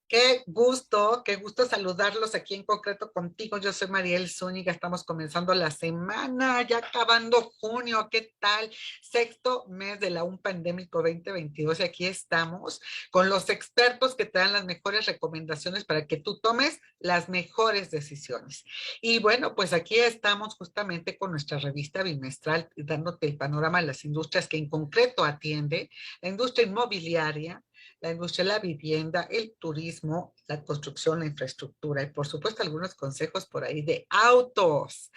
Qué gusto saludarlos aquí en concreto contigo. Yo soy Mariel Zúñiga, estamos comenzando la semana, ya acabando junio, ¿qué tal? Sexto mes de la Un Pandémico 2022 y aquí estamos con los expertos que te dan las mejores recomendaciones para que tú tomes las mejores decisiones. Y bueno, pues aquí estamos justamente con nuestra revista bimestral dándote el panorama de las industrias que en concreto atiende, la industria inmobiliaria, la industria de la vivienda, el turismo, la construcción, la infraestructura y por supuesto algunos consejos por ahí de autos,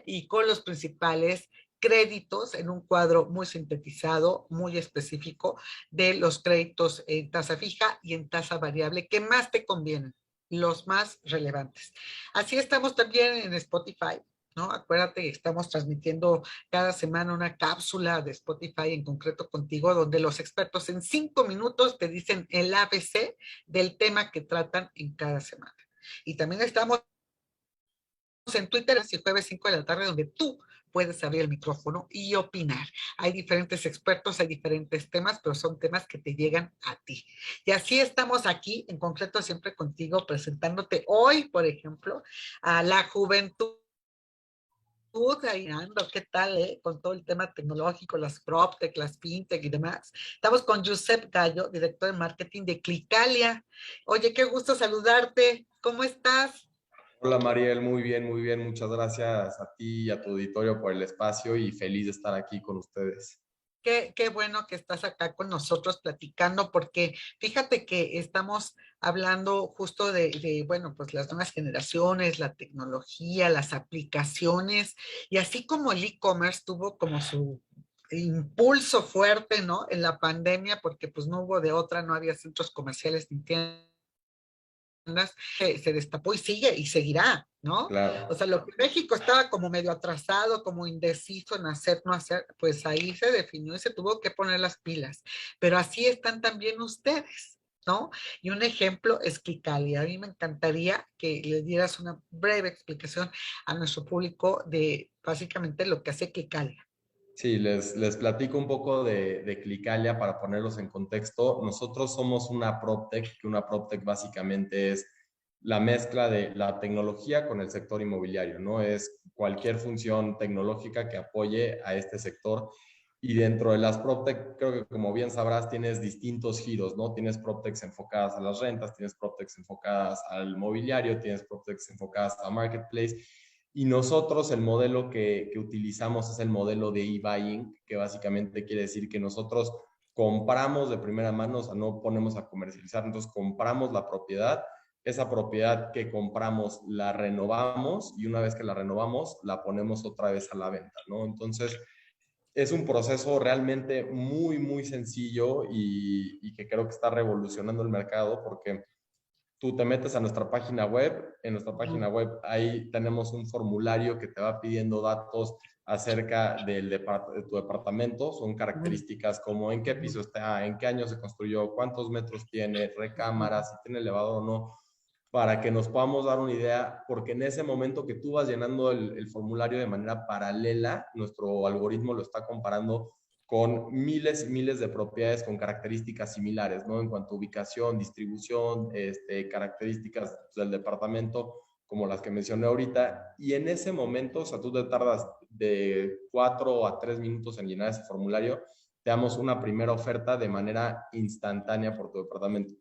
y con los principales créditos en un cuadro muy sintetizado, muy específico de los créditos en tasa fija y en tasa variable que más te convienen, los más relevantes. Así estamos también en Spotify, ¿no? Acuérdate, estamos transmitiendo cada semana una cápsula de Spotify en concreto contigo, donde los expertos en 5 minutos te dicen el ABC del tema que tratan en cada semana. Y también estamos en Twitter, así jueves 5 de la tarde, donde tú puedes abrir el micrófono y opinar. Hay diferentes expertos, hay diferentes temas, pero son temas que te llegan a ti. Y así estamos aquí, en concreto siempre contigo, presentándote hoy, por ejemplo, a la juventud ahí ando, ¿qué tal, con todo el tema tecnológico, las PropTech, las FinTech y demás? Estamos con Josep Gallo, director de marketing de Clicalia. Oye, qué gusto saludarte. ¿Cómo estás? Hola Mariel, muy bien, muchas gracias a ti y a tu auditorio por el espacio y feliz de estar aquí con ustedes. Qué bueno que estás acá con nosotros platicando, porque fíjate que estamos hablando justo bueno, pues las nuevas generaciones, la tecnología, las aplicaciones, y así como el e-commerce tuvo como su impulso fuerte, ¿no? En la pandemia, porque pues no hubo de otra, no había centros comerciales ni tiendas, se destapó y sigue y seguirá, ¿no? O Claro. sea, lo que México estaba como medio atrasado, como indeciso en hacer, no hacer, pues ahí se definió y se tuvo que poner las pilas. Pero así están también ustedes, ¿no? Y un ejemplo es Clicalia. A mí me encantaría que le dieras una breve explicación a nuestro público de básicamente lo que hace Clicalia. Sí, les platico un poco de Clicalia para ponerlos en contexto. Nosotros somos una PropTech, que una PropTech básicamente es la mezcla de la tecnología con el sector inmobiliario, ¿no? Es cualquier función tecnológica que apoye a este sector. Y dentro de las PropTech, creo que como bien sabrás, tienes distintos giros, ¿no? Tienes PropTechs enfocadas a las rentas, tienes PropTechs enfocadas al mobiliario, tienes PropTechs enfocadas a marketplace. Y nosotros el modelo que utilizamos es el modelo de e-buying, que básicamente quiere decir que nosotros compramos de primera mano, o sea, no ponemos a comercializar, entonces compramos la propiedad, esa propiedad que compramos la renovamos y una vez que la renovamos la ponemos otra vez a la venta, ¿no? Entonces es un proceso realmente muy sencillo y que creo que está revolucionando el mercado porque tú te metes a nuestra página web, en nuestra página web ahí tenemos un formulario que te va pidiendo datos acerca de tu departamento, son características como en qué piso está, en qué año se construyó, cuántos metros tiene, recámaras, si tiene elevador o no, para que nos podamos dar una idea, porque en ese momento que tú vas llenando el formulario de manera paralela, nuestro algoritmo lo está comparando con miles y miles de propiedades con características similares, ¿no? En cuanto a ubicación, distribución, características del departamento, como las que mencioné ahorita. Y en ese momento, o sea, tú te tardas de 4 a 3 minutos en llenar ese formulario, te damos una primera oferta de manera instantánea por tu departamento.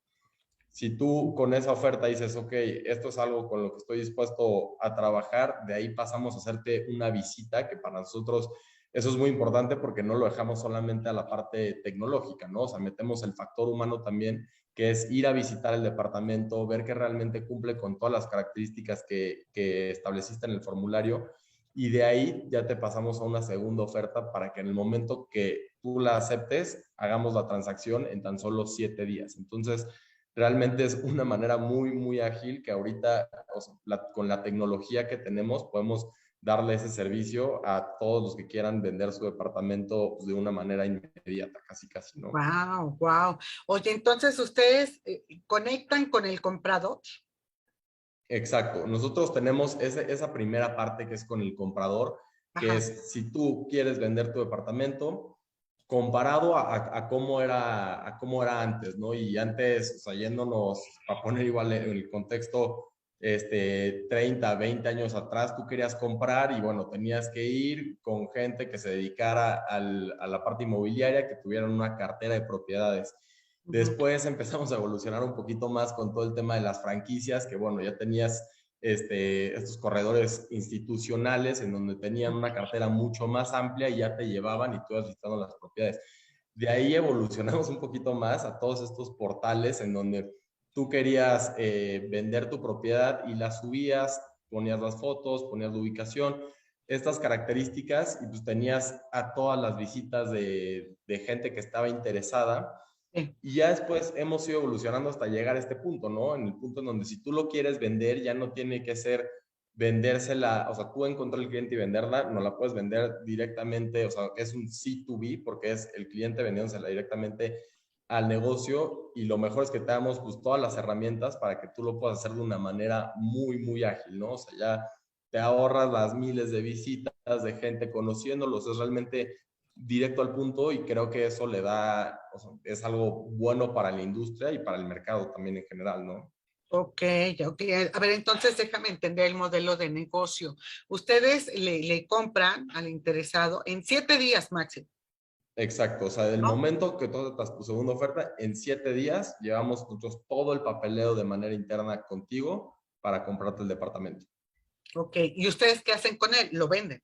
Si tú con esa oferta dices, ok, esto es algo con lo que estoy dispuesto a trabajar, de ahí pasamos a hacerte una visita, que para nosotros eso es muy importante porque no lo dejamos solamente a la parte tecnológica, ¿no? O sea, metemos el factor humano también, que es ir a visitar el departamento, ver que realmente cumple con todas las características que estableciste en el formulario y de ahí ya te pasamos a una segunda oferta para que en el momento que tú la aceptes, hagamos la transacción en tan solo 7 días. Entonces, realmente es una manera muy ágil que ahorita, o sea, con la tecnología que tenemos, podemos darle ese servicio a todos los que quieran vender su departamento pues, de una manera inmediata, casi, ¿no? Wow, wow. Oye, entonces ustedes conectan con el comprador. Exacto. Nosotros tenemos esa primera parte que es con el comprador, que Ajá. es si tú quieres vender tu departamento, comparado a cómo era antes, ¿no? Y antes, o sea, yéndonos, para poner igual el contexto, 30, 20 años atrás, tú querías comprar y bueno, tenías que ir con gente que se dedicara a la parte inmobiliaria, que tuvieran una cartera de propiedades. Ujú. Después empezamos a evolucionar un poquito más con todo el tema de las franquicias, que bueno, ya tenías estos corredores institucionales en donde tenían una cartera mucho más amplia y ya te llevaban y tú ibas listando las propiedades. De ahí evolucionamos un poquito más a todos estos portales en donde tú querías vender tu propiedad y la subías, ponías las fotos, ponías la ubicación, estas características y pues tenías a todas las visitas de gente que estaba interesada Sí. y ya después hemos ido evolucionando hasta llegar a este punto, ¿no? En el punto en donde si tú lo quieres vender, ya no tiene que ser vendérsela, o sea, tú encontrar el cliente y venderla, no la puedes vender directamente, o sea, es un C2B porque es el cliente vendiéndosela directamente al negocio y lo mejor es que te damos pues todas las herramientas para que tú lo puedas hacer de una manera muy, muy ágil, ¿no? O sea, ya te ahorras las miles de visitas de gente conociéndolos, es realmente directo al punto y creo que eso le da, o sea, es algo bueno para la industria y para el mercado también en general, ¿no? Ok, ok. A ver, entonces déjame entender el modelo de negocio. Ustedes le compran al interesado en 7 días máximo, Exacto, o sea, del ¿no? momento que tú aceptas tu segunda oferta, en 7 días llevamos nosotros todo el papeleo de manera interna contigo para comprarte el departamento. Ok. ¿Y ustedes qué hacen con él? Lo venden.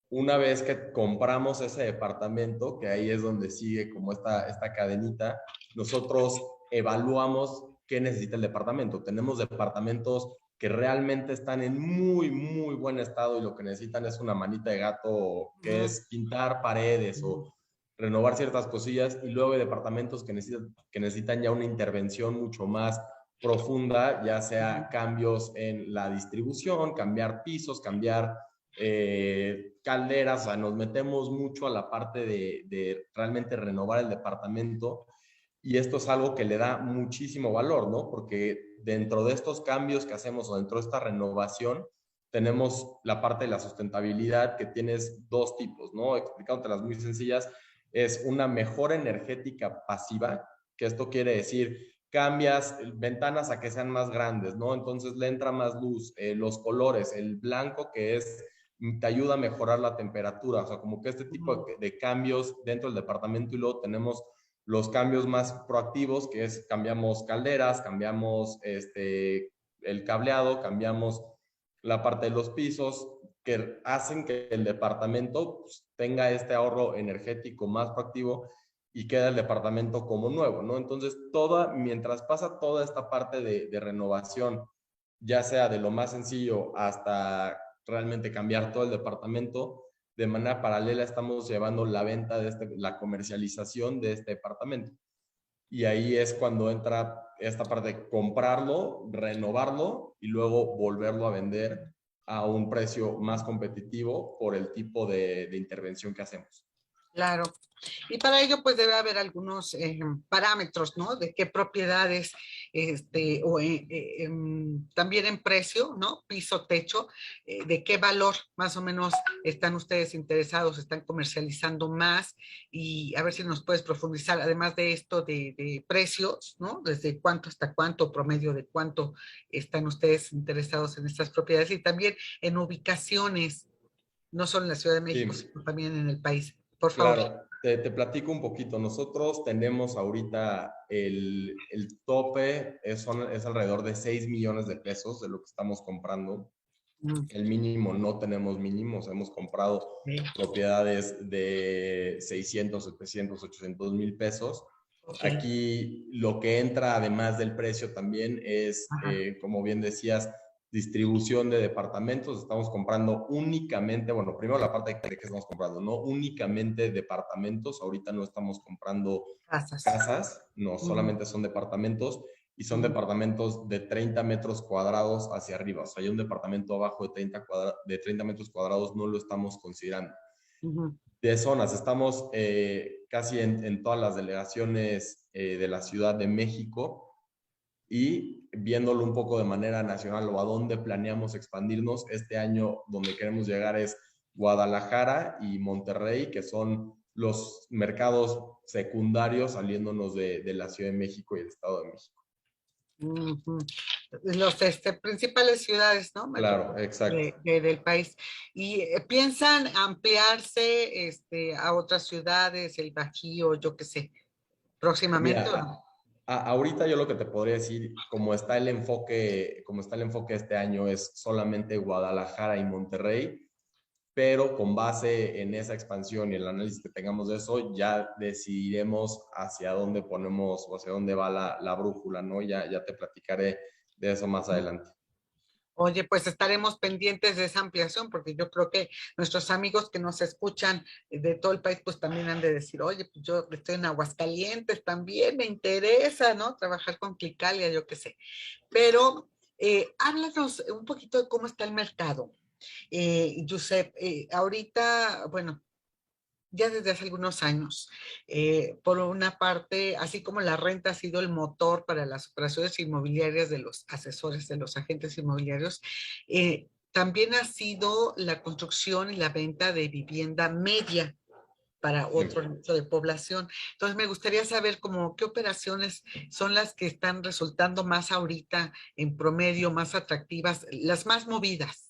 Una vez que compramos ese departamento, que ahí es donde sigue como esta cadenita, nosotros evaluamos qué necesita el departamento. Tenemos departamentos que realmente están en muy, muy buen estado y lo que necesitan es una manita de gato, que Ujú, es pintar paredes ujú, o renovar ciertas cosillas, y luego hay departamentos que necesitan ya una intervención mucho más profunda, ya ujú. sea cambios en la distribución, cambiar pisos, cambiar calderas, o sea, nos metemos mucho a la parte de realmente renovar el departamento y esto es algo que le da muchísimo valor, ¿no? Porque dentro de estos cambios que hacemos o dentro de esta renovación, tenemos la parte de la sustentabilidad que tienes dos tipos, ¿no? Explicándotelas muy sencillas, es una mejora energética pasiva, que esto quiere decir cambias ventanas a que sean más grandes, ¿no? Entonces le entra más luz, los colores, el blanco que es te ayuda a mejorar la temperatura, o sea, como que este tipo Ujú. de cambios dentro del departamento y luego tenemos los cambios más proactivos, que es cambiamos calderas, cambiamos el cableado, cambiamos la parte de los pisos, que hacen que el departamento pues, tenga este ahorro energético más proactivo y queda el departamento como nuevo, ¿no? Entonces, mientras pasa toda esta parte de renovación, ya sea de lo más sencillo hasta realmente cambiar todo el departamento, de manera paralela estamos llevando la venta la comercialización de este departamento. Y ahí es cuando entra esta parte de comprarlo, renovarlo y luego volverlo a vender a un precio más competitivo por el tipo de intervención que hacemos. Claro. Y para ello, pues debe haber algunos parámetros, ¿no? De qué propiedades, o también en precio, ¿no? Piso, techo, de qué valor más o menos están ustedes interesados, están comercializando más y a ver si nos puedes profundizar, además de esto de precios, ¿no? Desde cuánto hasta cuánto, promedio de cuánto están ustedes interesados en estas propiedades y también en ubicaciones, no solo en la Ciudad de México, Sí, sino también en el país. Por favor. claro, te platico un poquito. Nosotros tenemos ahorita el tope, es alrededor de 6 millones de pesos de lo que estamos comprando. Mm. El mínimo, no tenemos mínimos. Hemos comprado Ok, propiedades de 600, 700, 800 mil pesos. ok, Aquí lo que entra además del precio también es, ajá, como bien decías, distribución de departamentos. Estamos comprando únicamente, bueno, primero la parte de que estamos comprando, no únicamente departamentos. Ahorita no estamos comprando casas. casas, no, Ujú, solamente son departamentos y son ujú, departamentos de 30 metros cuadrados hacia arriba. O sea, hay un departamento abajo de 30 metros cuadrados, no lo estamos considerando. ujú. De zonas, estamos casi en todas las delegaciones de la Ciudad de México y viéndolo un poco de manera nacional o a dónde planeamos expandirnos. Este año donde queremos llegar es Guadalajara y Monterrey, que son los mercados secundarios saliéndonos de la Ciudad de México y el Estado de México. Ujú. Los principales ciudades, ¿no? Claro, exacto. Del país. ¿Y piensan ampliarse a otras ciudades, el Bajío, yo qué sé, próximamente o Mira, no? ahorita yo lo que te podría decir, como está el enfoque este año, es solamente Guadalajara y Monterrey, pero con base en esa expansión y el análisis que tengamos de eso, ya decidiremos hacia dónde ponemos o hacia dónde va la brújula, ¿no? Ya te platicaré de eso más adelante. Oye, pues estaremos pendientes de esa ampliación, porque yo creo que nuestros amigos que nos escuchan de todo el país, pues también han de decir, oye, pues yo estoy en Aguascalientes, también me interesa, ¿no? Trabajar con Clicalia, yo qué sé. Pero háblanos un poquito de cómo está el mercado. Josep, ahorita, bueno, ya desde hace algunos años. Por una parte, así como la renta ha sido el motor para las operaciones inmobiliarias de los asesores, de los agentes inmobiliarios, también ha sido la construcción y la venta de vivienda media para Sí. otro nicho de población. Entonces, me gustaría saber cómo qué operaciones son las que están resultando más ahorita en promedio, más atractivas, las más movidas.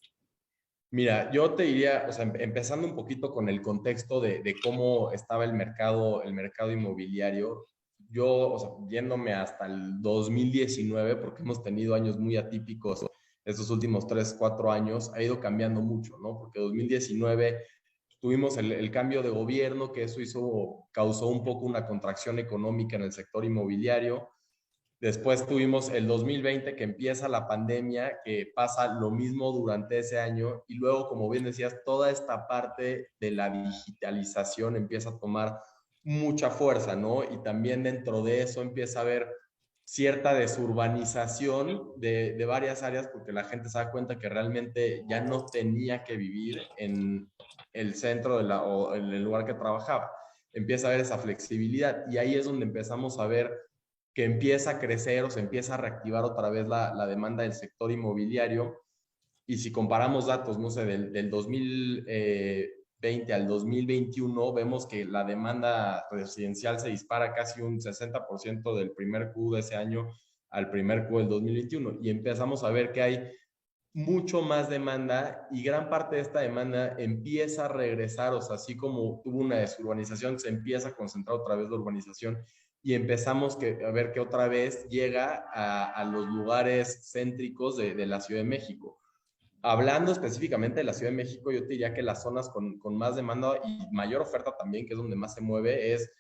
Mira, yo te diría, o sea, empezando un poquito con el contexto de cómo estaba el mercado inmobiliario, yo, o sea, yéndome hasta el 2019, porque hemos tenido años muy atípicos estos últimos 3, 4 años, ha ido cambiando mucho, ¿no? Porque 2019 tuvimos el cambio de gobierno, que eso causó un poco una contracción económica en el sector inmobiliario. Después tuvimos el 2020 que empieza la pandemia, que pasa lo mismo durante ese año y luego, como bien decías, toda esta parte de la digitalización empieza a tomar mucha fuerza, ¿no? Y también dentro de eso empieza a haber cierta desurbanización de varias áreas porque la gente se da cuenta que realmente ya no tenía que vivir en el centro o en el lugar que trabajaba. Empieza a haber esa flexibilidad y ahí es donde empezamos a ver que empieza a crecer o se empieza a reactivar otra vez la demanda del sector inmobiliario. Y si comparamos datos, no sé, del 2020 al 2021, vemos que la demanda residencial se dispara casi un 60% del primer Q de ese año al primer Q del 2021. Y empezamos a ver que hay mucho más demanda y gran parte de esta demanda empieza a regresar, o sea, así como tuvo una desurbanización, se empieza a concentrar otra vez la urbanización y empezamos a ver que otra vez llega a los lugares céntricos de la Ciudad de México. Hablando específicamente de la Ciudad de México, yo te diría que las zonas con más demanda y mayor oferta también, que es donde más se mueve, es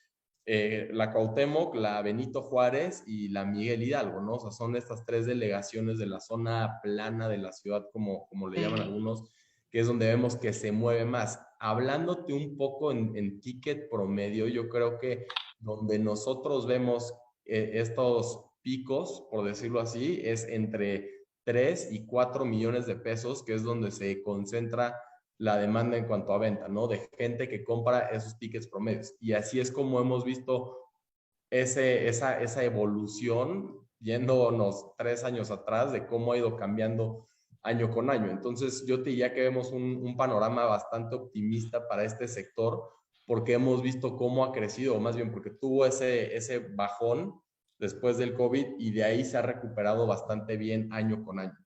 la Cuauhtémoc, la Benito Juárez y la Miguel Hidalgo, ¿no? O sea, son estas tres delegaciones de la zona plana de la ciudad, como le llaman Sí. algunos, que es donde vemos que se mueve más. Hablándote un poco en ticket promedio, yo creo que donde nosotros vemos estos picos, por decirlo así, es entre 3 y 4 millones de pesos, que es donde se concentra la demanda en cuanto a venta, ¿no? De gente que compra esos tickets promedios. Y así es como hemos visto esa evolución yéndonos 3 años atrás de cómo ha ido cambiando año con año. Entonces, yo te diría que vemos un panorama bastante optimista para este sector porque hemos visto cómo ha crecido, o más bien porque tuvo ese bajón después del COVID y de ahí se ha recuperado bastante bien año con año.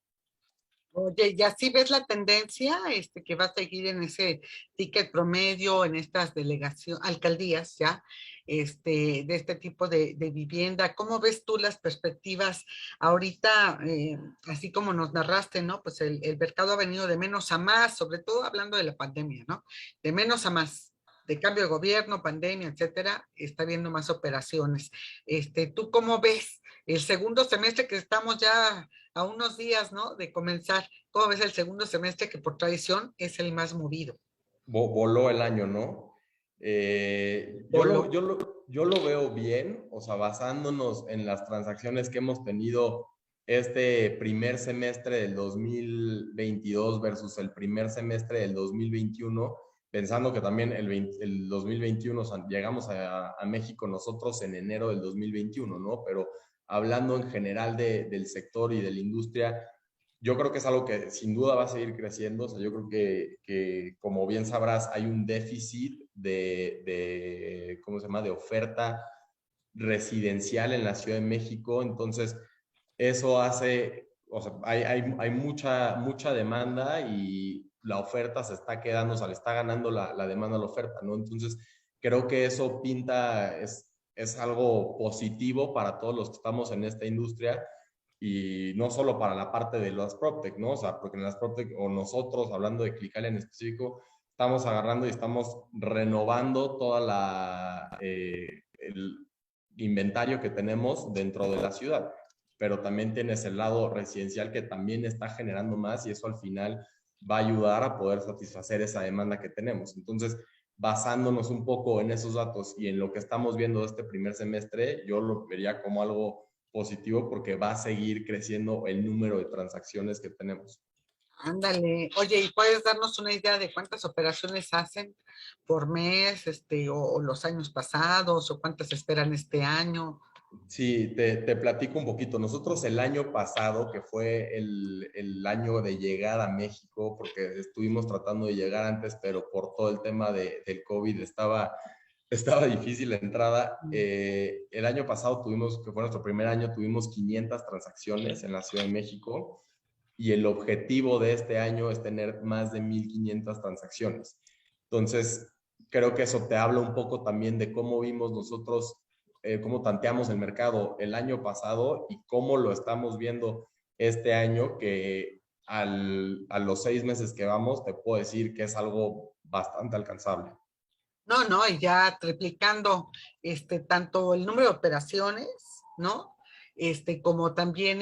Oye, ¿y así ves la tendencia que va a seguir en ese ticket promedio, en estas delegaciones, alcaldías ya, de este tipo de vivienda? ¿Cómo ves tú las perspectivas ahorita, así como nos narraste, ¿no? Pues el mercado ha venido de menos a más, sobre todo hablando de la pandemia, ¿no? De menos a más, de cambio de gobierno, pandemia, etcétera, está habiendo más operaciones. ¿Tú cómo ves el segundo semestre que estamos ya a unos días, ¿no? De comenzar? ¿Cómo ves el segundo semestre que por tradición es el más movido? Voló el año, ¿no? Voló. Yo lo veo bien, o sea, basándonos en las transacciones que hemos tenido este primer semestre del 2022 versus el primer semestre del 2021, pensando que también el 2021, o sea, llegamos a México nosotros en enero del 2021, ¿no? Pero hablando en general del sector y de la industria, yo creo que es algo que sin duda va a seguir creciendo. O sea, yo creo que como bien sabrás, hay un déficit ¿cómo se llama?, de oferta residencial en la Ciudad de México. Entonces, eso hace, o sea, hay mucha demanda y la oferta se está quedando, o sea, le está ganando la demanda a la oferta, ¿no? Entonces, creo que eso es algo positivo para todos los que estamos en esta industria y no solo para la parte de las PropTech, ¿no? O sea, porque en las PropTech, o nosotros, hablando de Clicalia en específico, estamos agarrando y estamos renovando el inventario que tenemos dentro de la ciudad, pero también tienes el lado residencial que también está generando más y eso al final va a ayudar a poder satisfacer esa demanda que tenemos. Entonces, basándonos un poco en esos datos y en lo que estamos viendo de este primer semestre, yo lo vería como algo positivo porque va a seguir creciendo el número de transacciones que tenemos. Ándale. Oye, ¿y puedes darnos una idea de cuántas operaciones hacen por mes, o los años pasados, o cuántas esperan este año? Sí, te platico un poquito. Nosotros el año pasado, que fue el año de llegada a México, porque estuvimos tratando de llegar antes, pero por todo el tema del COVID estaba difícil la entrada. El año pasado tuvimos, que fue nuestro primer año, tuvimos 500 transacciones en la Ciudad de México y el objetivo de este año es tener más de 1,500 transacciones. Entonces, creo que eso te habla un poco también de cómo vimos nosotros, cómo tanteamos el mercado el año pasado y cómo lo estamos viendo este año, que a los 6 meses que vamos, te puedo decir que es algo bastante alcanzable. No, no, y ya triplicando tanto el número de operaciones, ¿no? Como también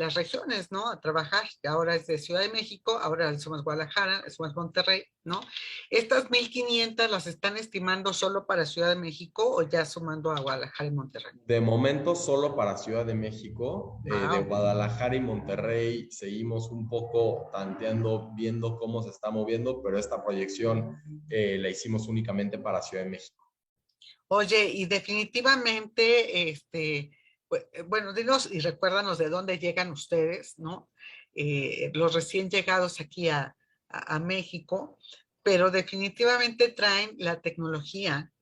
las regiones, ¿no? A trabajar, que ahora es de Ciudad de México, ahora somos Guadalajara, somos Monterrey, ¿no? ¿Estas 1,500 las están estimando solo para Ciudad de México o ya sumando a Guadalajara y Monterrey? De momento solo para Ciudad de México, de Wow. Guadalajara y Monterrey seguimos un poco tanteando, viendo cómo se está moviendo, pero esta proyección la hicimos únicamente para Ciudad de México. Oye, y definitivamente, bueno, dinos y recuérdanos de dónde llegan ustedes, ¿no? Los recién llegados aquí a México, pero definitivamente traen la tecnología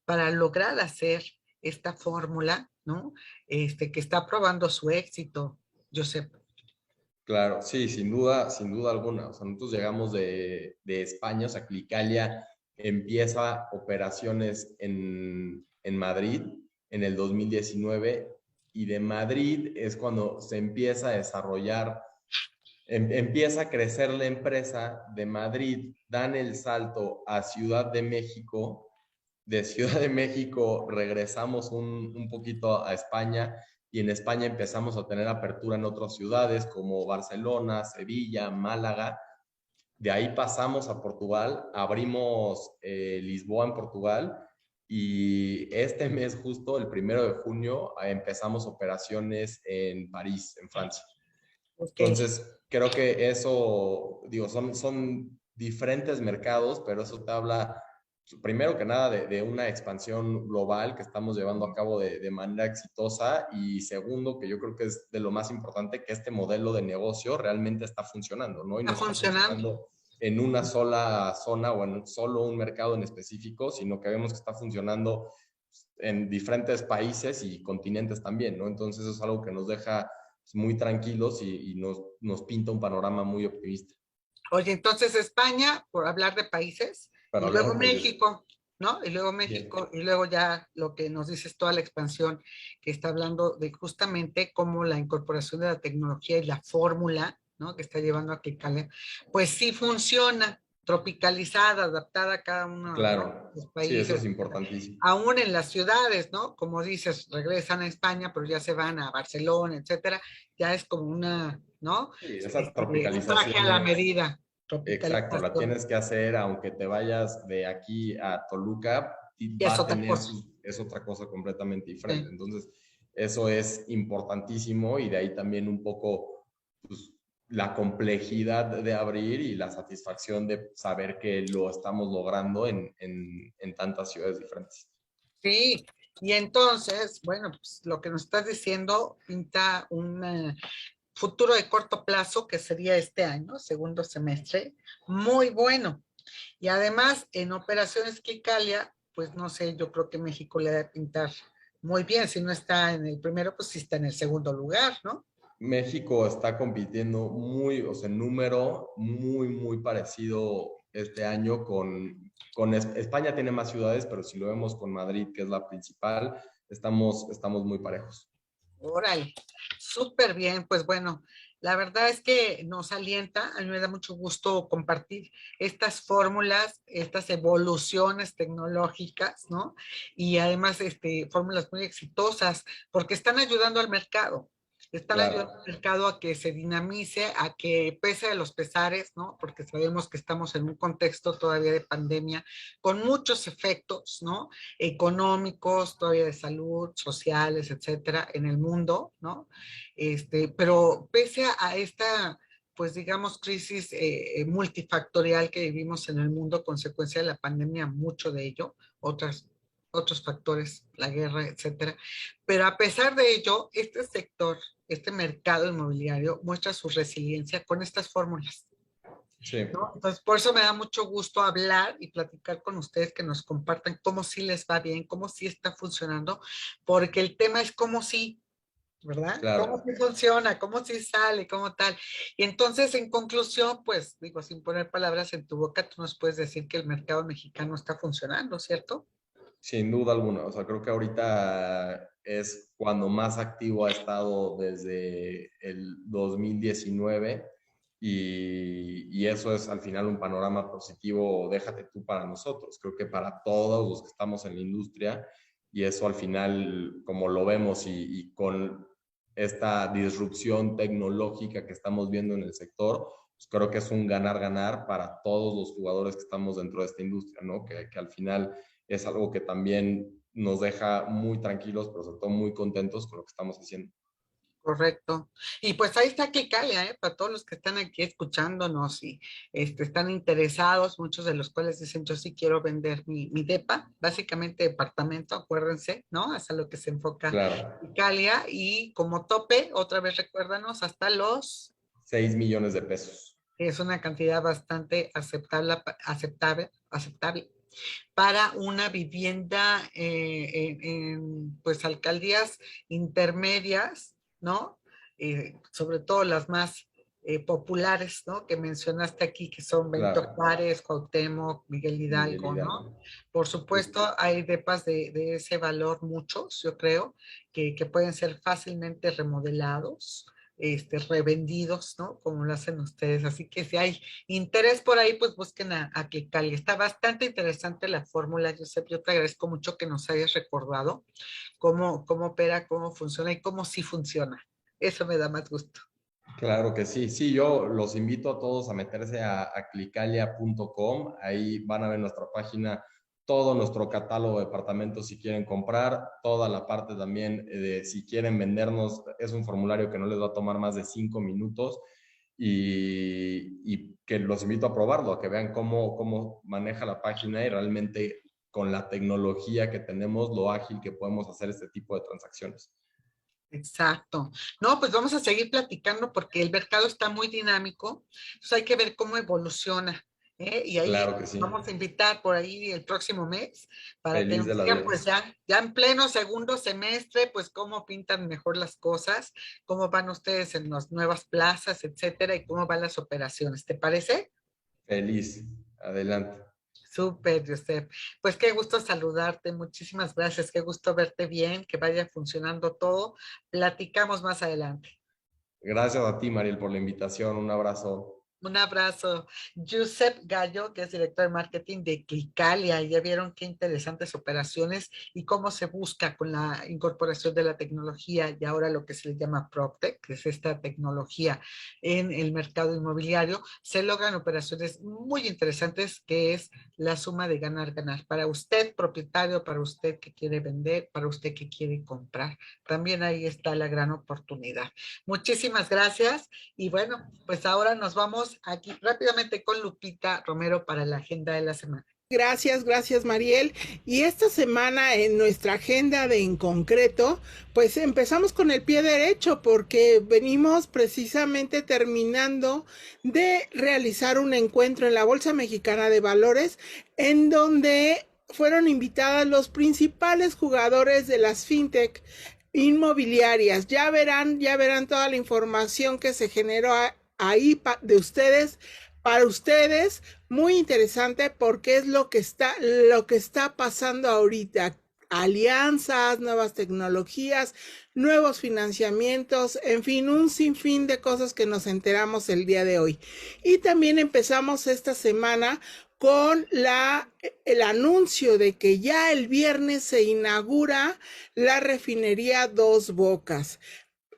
para lograr hacer esta fórmula, ¿no? Que está probando su éxito, Josep. Claro, sí, sin duda alguna. O sea, nosotros llegamos de España, o sea, Clicalia empieza operaciones en Madrid en el 2019 y de Madrid es cuando se empieza a desarrollar, empieza a crecer la empresa. De Madrid dan el salto a Ciudad de México, de Ciudad de México regresamos un poquito a España y en España empezamos a tener apertura en otras ciudades como Barcelona, Sevilla, Málaga. De ahí pasamos a Portugal, abrimos Lisboa en Portugal y este mes justo, el 1 de junio, empezamos operaciones en París, en Francia. Ok. Entonces, creo que eso, digo, son diferentes mercados, pero eso te habla, primero que nada, de una expansión global que estamos llevando a cabo de manera exitosa y segundo, que yo creo que es de lo más importante, que este modelo de negocio realmente está funcionando, ¿no? Y ¿Está no está funcionando? funcionando en una sola zona o en solo un mercado en específico, sino que vemos que está funcionando en diferentes países y continentes también, ¿no? Entonces, eso es algo que nos deja muy tranquilos y nos pinta un panorama muy optimista. Oye, entonces España, por hablar de países, Para y hablar luego de países. México, ¿no? Y luego Bien, México, y luego ya lo que nos dices, toda la expansión que está hablando de justamente cómo la incorporación de la tecnología y la fórmula, ¿no? Que está llevando a Clicalia, pues sí funciona, tropicalizada, adaptada a cada uno, ¿no? claro. De los Sí, eso es países, importantísimo. aún en las ciudades, ¿no? Como dices, regresan a España, pero ya se van a Barcelona, etcétera, ya es como una, ¿no? Sí, esa Un traje a la tropicalización medida, exacto, la tropicalización, tienes que hacer aunque te vayas de aquí a Toluca, y y va es a otra tener cosa. es otra cosa completamente diferente. Sí. Entonces, eso es importantísimo y de ahí también un poco pues, la complejidad de abrir y la satisfacción de saber que lo estamos logrando en tantas ciudades diferentes. Sí, y entonces, bueno, pues lo que nos estás diciendo pinta futuro de corto plazo, que sería este año, segundo semestre, muy bueno. Y además, en operaciones Clicalia, pues no sé, yo creo que México le debe pintar muy bien. Si no está en el primero, pues sí está en el segundo lugar, ¿no? México está compitiendo muy, o sea, en número muy parecido este año con España tiene más ciudades, pero si lo vemos con Madrid, que es la principal, estamos muy parejos. Órale, súper bien. Pues bueno, la verdad es que nos alienta, a mí me da mucho gusto compartir estas fórmulas, estas evoluciones tecnológicas, ¿no? Y además, fórmulas muy exitosas, porque están ayudando al mercado. Están ayudando Claro, al mercado a que se dinamice, a que pese a los pesares, ¿no? Porque sabemos que estamos en un contexto todavía de pandemia con muchos efectos, ¿no? Económicos, todavía de salud, sociales, etcétera, en el mundo, ¿no? Pero pese a esta, pues digamos, crisis multifactorial que vivimos en el mundo, consecuencia de la pandemia, mucho de ello, otros factores, la guerra, etcétera. Pero a pesar de ello, este sector, este mercado inmobiliario muestra su resiliencia con estas fórmulas. sí. ¿No? Entonces, por eso me da mucho gusto hablar y platicar con ustedes, que nos compartan cómo sí les va bien, cómo sí está funcionando, porque el tema es cómo sí, ¿verdad? Cómo Claro. sí funciona, cómo sí sale, cómo tal. Y entonces, en conclusión, pues digo, sin poner palabras en tu boca, tú nos puedes decir que el mercado mexicano está funcionando, ¿cierto? Sin duda alguna, o sea, creo que ahorita es cuando más activo ha estado desde el 2019 y eso es al final un panorama positivo, déjate tú para nosotros, creo que para todos los que estamos en la industria y eso al final, como lo vemos y con esta disrupción tecnológica que estamos viendo en el sector, pues creo que es un ganar-ganar para todos los jugadores que estamos dentro de esta industria, ¿no? Que al final es algo que también nos deja muy tranquilos, pero sobre todo muy contentos con lo que estamos haciendo. Correcto. Y pues ahí está Clicalia, ¿eh? Para todos los que están aquí escuchándonos y están interesados, muchos de los cuales dicen, yo sí quiero vender mi DEPA, básicamente departamento, acuérdense, ¿no? Hasta lo que se enfoca Claro, Clicalia y como tope, otra vez recuérdanos, hasta los, 6 millones de pesos. que es una cantidad bastante aceptable para una vivienda pues alcaldías intermedias, ¿no? Sobre todo las más populares, ¿no? Que mencionaste aquí, que son Benito Claro, Juárez, Cuauhtémoc, Miguel Miguel Hidalgo, ¿no? Hidalgo. Por Justo. supuesto, hay depas de ese valor, muchos, yo creo, que pueden ser fácilmente remodelados, revendidos, ¿no? Como lo hacen ustedes. Así que si hay interés por ahí, pues busquen a Clicali. Está bastante interesante la fórmula, Josep. Yo te agradezco mucho que nos hayas recordado cómo opera, cómo funciona y cómo sí funciona. Eso me da más gusto. Claro que sí. Sí, yo los invito a todos a meterse a clicalia.com. Ahí van a ver nuestra página, todo nuestro catálogo de departamentos si quieren comprar, toda la parte también de si quieren vendernos. Es un formulario que no les va a tomar más de 5 minutos y que los invito a probarlo, a que vean cómo maneja la página y realmente con la tecnología que tenemos, lo ágil que podemos hacer este tipo de transacciones. Exacto. No, pues vamos a seguir platicando porque el mercado está muy dinámico, entonces hay que ver cómo evoluciona, ¿eh? Y ahí Claro que sí. vamos a invitar por ahí el próximo mes para que Feliz de nos la digan, vida. pues ya en pleno segundo semestre, pues cómo pintan mejor las cosas, cómo van ustedes en las nuevas plazas, etcétera, y cómo van las operaciones. ¿Te parece? Feliz. Adelante. Súper, Josep. Pues qué gusto saludarte, muchísimas gracias, qué gusto verte bien, que vaya funcionando todo. Platicamos más adelante. Gracias a ti, Mariel, por la invitación. Un abrazo. Un abrazo. Josep Gallo, que es director de marketing de Clicalia. Ya vieron qué interesantes operaciones y cómo se busca con la incorporación de la tecnología y ahora lo que se le llama PropTech, que es esta tecnología en el mercado inmobiliario. Se logran operaciones muy interesantes, que es la suma de ganar, ganar. Para usted, propietario, para usted que quiere vender, para usted que quiere comprar. También ahí está la gran oportunidad. Muchísimas gracias. Y bueno, pues ahora nos vamos aquí rápidamente con Lupita Romero para la agenda de la semana. Gracias Mariel. Y esta semana en nuestra agenda de en concreto, pues empezamos con el pie derecho porque venimos precisamente terminando de realizar un encuentro en la Bolsa Mexicana de Valores en donde fueron invitadas los principales jugadores de las fintech inmobiliarias. Ya verán toda la información que se generó ahí de ustedes, para ustedes, muy interesante porque es lo que está pasando ahorita. Alianzas, nuevas tecnologías, nuevos financiamientos, en fin, un sinfín de cosas que nos enteramos el día de hoy. Y también empezamos esta semana con el anuncio de que ya el viernes se inaugura la refinería Dos Bocas.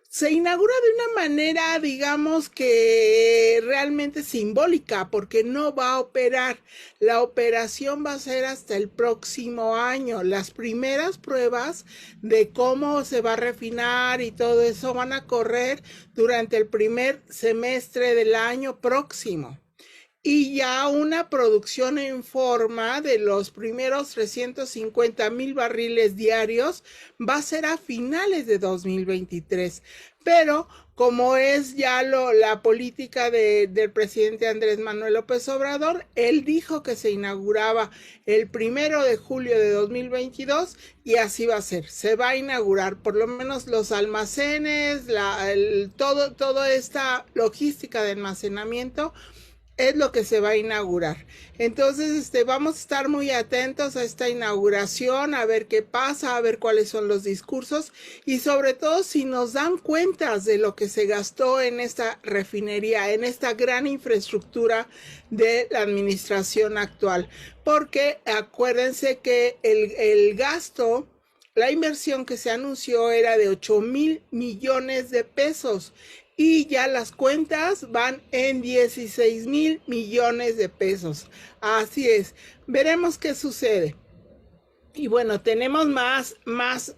Se inaugura de una manera, digamos que realmente simbólica, porque no va a operar. La operación va a ser hasta el próximo año. Las primeras pruebas de cómo se va a refinar y todo eso van a correr durante el primer semestre del año próximo, y ya una producción en forma de los primeros 350,000 barriles diarios va a ser a finales de 2023. Pero como es ya la política del presidente Andrés Manuel López Obrador, él dijo que se inauguraba el 1 de julio de 2022 y así va a ser. Se va a inaugurar por lo menos los almacenes, toda esta logística de almacenamiento es lo que se va a inaugurar. Entonces, vamos a estar muy atentos a esta inauguración, a ver qué pasa, a ver cuáles son los discursos y sobre todo si nos dan cuentas de lo que se gastó en esta refinería, en esta gran infraestructura de la administración actual. Porque acuérdense que el gasto, la inversión que se anunció era de 8,000 millones de pesos y ya las cuentas van en 16,000 millones de pesos. Así es, veremos qué sucede. Y bueno, tenemos más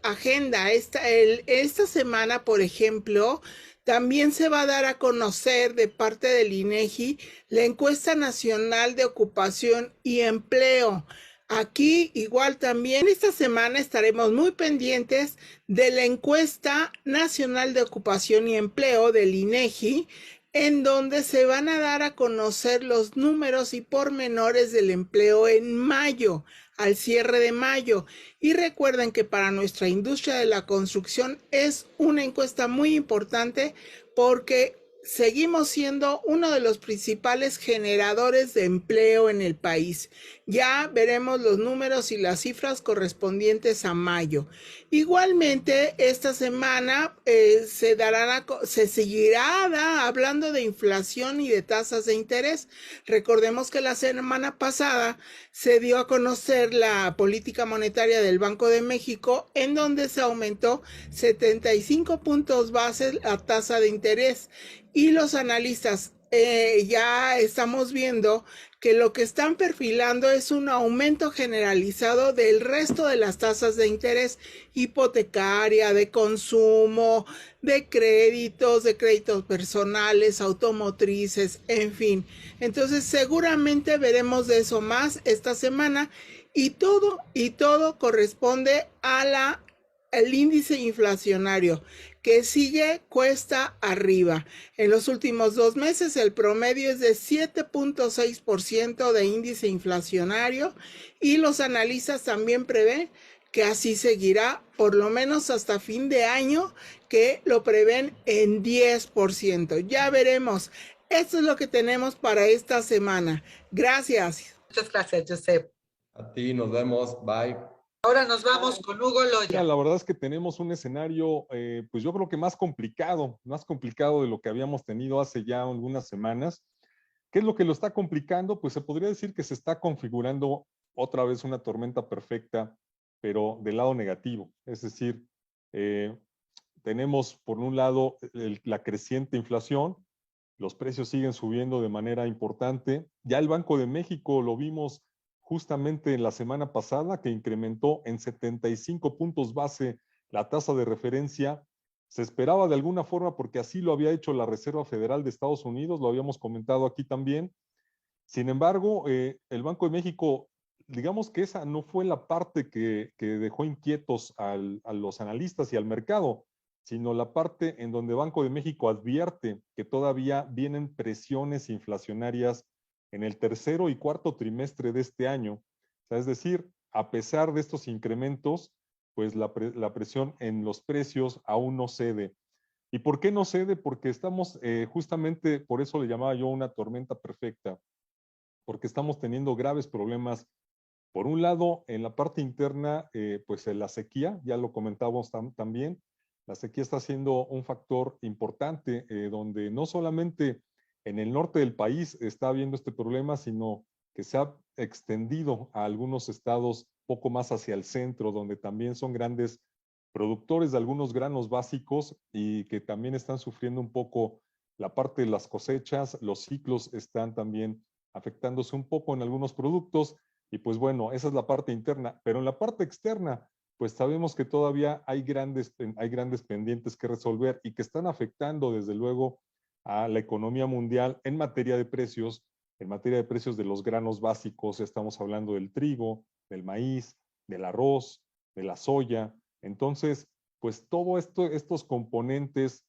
agenda. Esta semana, por ejemplo, también se va a dar a conocer de parte del INEGI la encuesta nacional de ocupación y empleo. Aquí igual también esta semana estaremos muy pendientes de la encuesta nacional de ocupación y empleo del INEGI, en donde se van a dar a conocer los números y pormenores del empleo en mayo, al cierre de mayo. Y recuerden que para nuestra industria de la construcción es una encuesta muy importante porque seguimos siendo uno de los principales generadores de empleo en el país. Ya veremos los números y las cifras correspondientes a mayo. Igualmente, esta semana se seguirá hablando de inflación y de tasas de interés. Recordemos que la semana pasada se dio a conocer la política monetaria del Banco de México, en donde se aumentó 75 puntos base la tasa de interés. Y los analistas ya estamos viendo que lo que están perfilando es un aumento generalizado del resto de las tasas de interés hipotecaria, de consumo, de créditos personales, automotrices, en fin. Entonces seguramente veremos de eso más esta semana y todo corresponde a el índice inflacionario que sigue cuesta arriba. En los últimos 2 meses el promedio es de 7,6% de índice inflacionario y los analistas también prevén que así seguirá por lo menos hasta fin de año, que lo prevén en 10%. Ya veremos. Esto es lo que tenemos para esta semana. Gracias. Muchas gracias, Josep. A ti, nos vemos. Bye. Ahora nos vamos con Hugo Loya. Mira, la verdad es que tenemos un escenario, pues yo creo que más complicado de lo que habíamos tenido hace ya algunas semanas. ¿Qué es lo que lo está complicando? Pues se podría decir que se está configurando otra vez una tormenta perfecta, pero del lado negativo. Es decir, tenemos por un lado la creciente inflación, los precios siguen subiendo de manera importante. Ya el Banco de México lo vimos justamente en la semana pasada, que incrementó en 75 puntos base la tasa de referencia. Se esperaba de alguna forma porque así lo había hecho la Reserva Federal de Estados Unidos, lo habíamos comentado aquí también. Sin embargo, el Banco de México digamos que esa no fue la parte que dejó inquietos a los analistas y al mercado, sino la parte en donde Banco de México advierte que todavía vienen presiones inflacionarias en el tercero y cuarto trimestre de este año. O sea, es decir, a pesar de estos incrementos, pues la presión en los precios aún no cede. ¿Y por qué no cede? Porque estamos justamente, por eso le llamaba yo una tormenta perfecta, porque estamos teniendo graves problemas. Por un lado, en la parte interna, pues la sequía, ya lo comentábamos también, la sequía está siendo un factor importante, donde no solamente en el norte del país está habiendo este problema, sino que se ha extendido a algunos estados poco más hacia el centro, donde también son grandes productores de algunos granos básicos y que también están sufriendo un poco la parte de las cosechas, los ciclos están también afectándose un poco en algunos productos y pues bueno, esa es la parte interna, pero en la parte externa, pues sabemos que todavía hay grandes pendientes que resolver y que están afectando desde luego a la economía mundial en materia de precios, de los granos básicos, estamos hablando del trigo, del maíz, del arroz, de la soya. Entonces, pues todo esto, estos componentes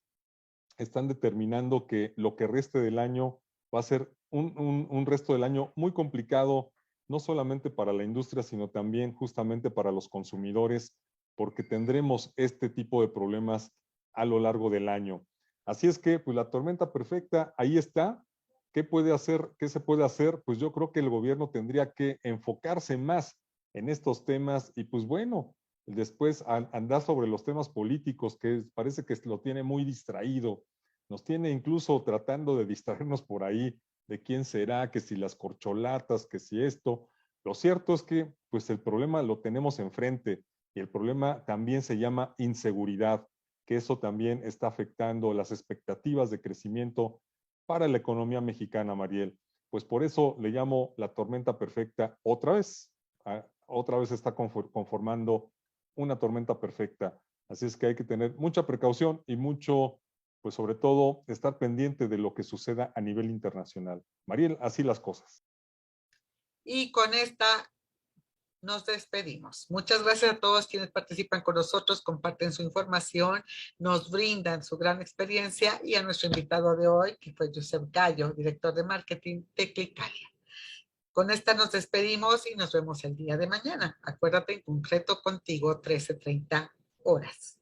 están determinando que lo que reste del año va a ser un resto del año muy complicado, no solamente para la industria, sino también justamente para los consumidores, porque tendremos este tipo de problemas a lo largo del año. Así es que, pues la tormenta perfecta, ahí está. ¿Qué puede hacer? ¿Qué se puede hacer? Pues yo creo que el gobierno tendría que enfocarse más en estos temas y pues bueno, después andar sobre los temas políticos, que parece que lo tiene muy distraído, nos tiene incluso tratando de distraernos por ahí de quién será, que si las corcholatas, que si esto. Lo cierto es que pues el problema lo tenemos enfrente y el problema también se llama inseguridad, que eso también está afectando las expectativas de crecimiento para la economía mexicana, Mariel. Pues por eso le llamo la tormenta perfecta otra vez. Otra vez está conformando una tormenta perfecta. Así es que hay que tener mucha precaución y mucho, pues sobre todo, estar pendiente de lo que suceda a nivel internacional. Mariel, así las cosas. Y con esta nos despedimos. Muchas gracias a todos quienes participan con nosotros, comparten su información, nos brindan su gran experiencia y a nuestro invitado de hoy, que fue Josep Gallo, director de marketing de Clicalia. Con esta nos despedimos y nos vemos el día de mañana. Acuérdate, en concreto contigo, 13:30 horas.